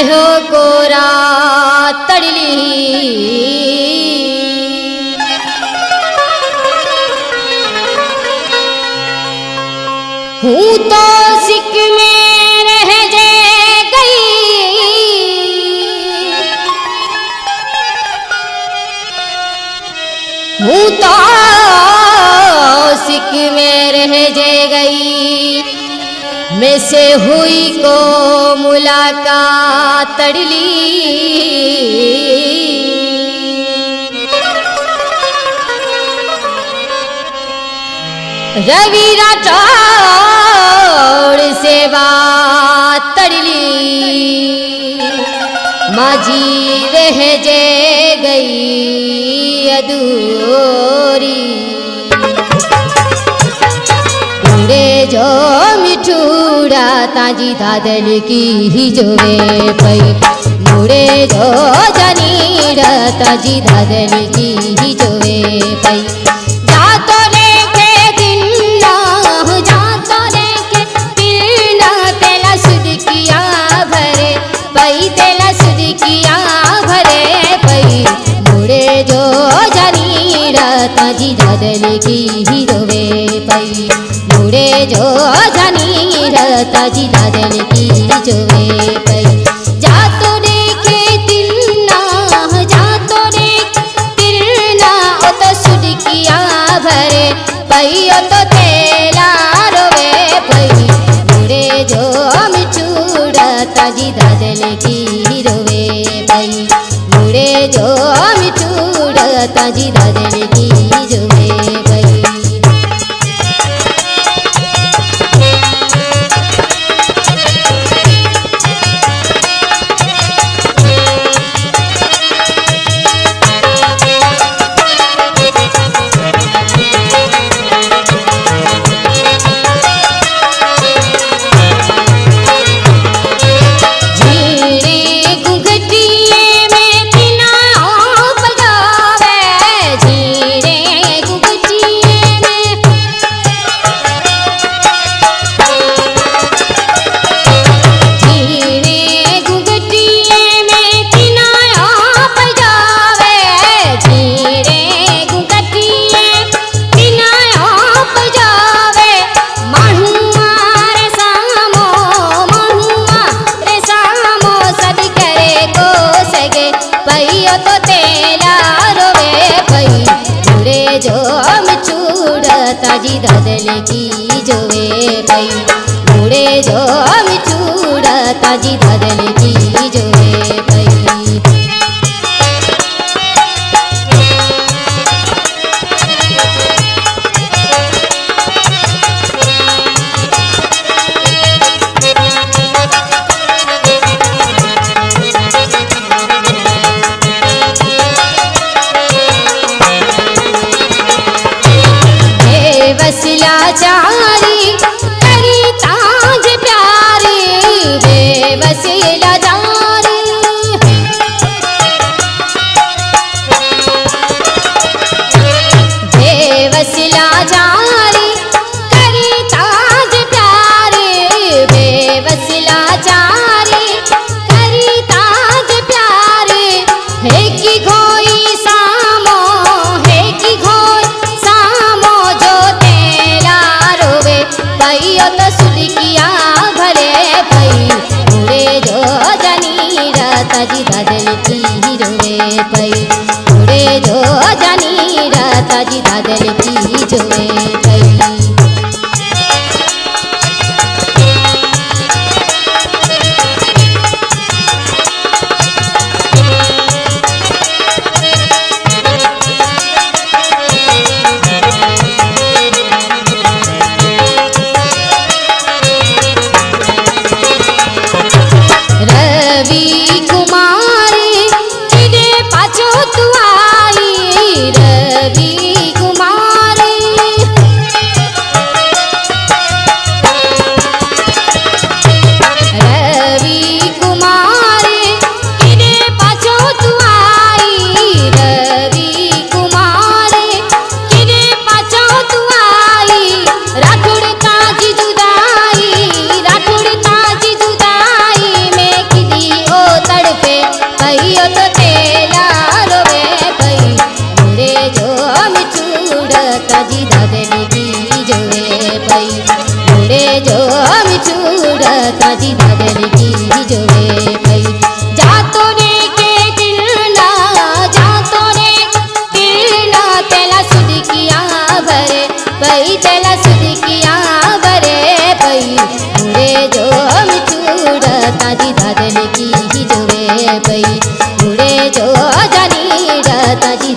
हो कोरा तड़ली हूँ तो सिक में रह जे गई हूँ तो सिक में रह जे गई में से हुई को मुलाकात तड़ली रवि राठौड़ से बात तड़ली माझी रह जे गई अधूरी उड़े जो मिठूड़ा ताजी दादल की ही जोवे पई मुड़े जो जनीड़ ताजी दादल की ही जोवे पई जातो लेके दिन ना जातो लेके दिल ना तेला सुध किया भरे पई तेला सुध किया भरे पई मुड़े जो जनीड़ ताजी दादल की ही जोवे पई मुड़े जो जनीर ताजी दादल की जोवे पई जातो देखे दिल ना जातो देखे दिल ना ओ तो सुध किया भरे पई ओ तो तेला रोवे पई मुड़े जो मिठूड़ा ताजी दादल की रोवे पई मुड़े जो मिठूड़ा ताजी दादल की जोवे पई तो तेला रोवे पई मुड़े जो मिठूड़ा ताजी दादल की जोवे पई मुड़े जो मिठूड़ा ताजी दादल की जोवे पई वसिला जारी करी ताज प्यारी वे वसिला जारी वे वसिला जारी करी ताज प्यारी वे वसिला जारी करी ताज प्यारी है की घोई सामो है की घोई सामो जो पई ओ तो सुध किया भरे पई मुड़े जो जनीर ताजी दादल की रोवे पई मुड़े जो जनीर ताजी दादल की जोवे पई रवि कुमारी चिड़े पाछो आई त्याला सुदिकिया बरे पै मुळे जो मिठूड ताजी धादली की जोवे पै मुळे जो जानीड ताजी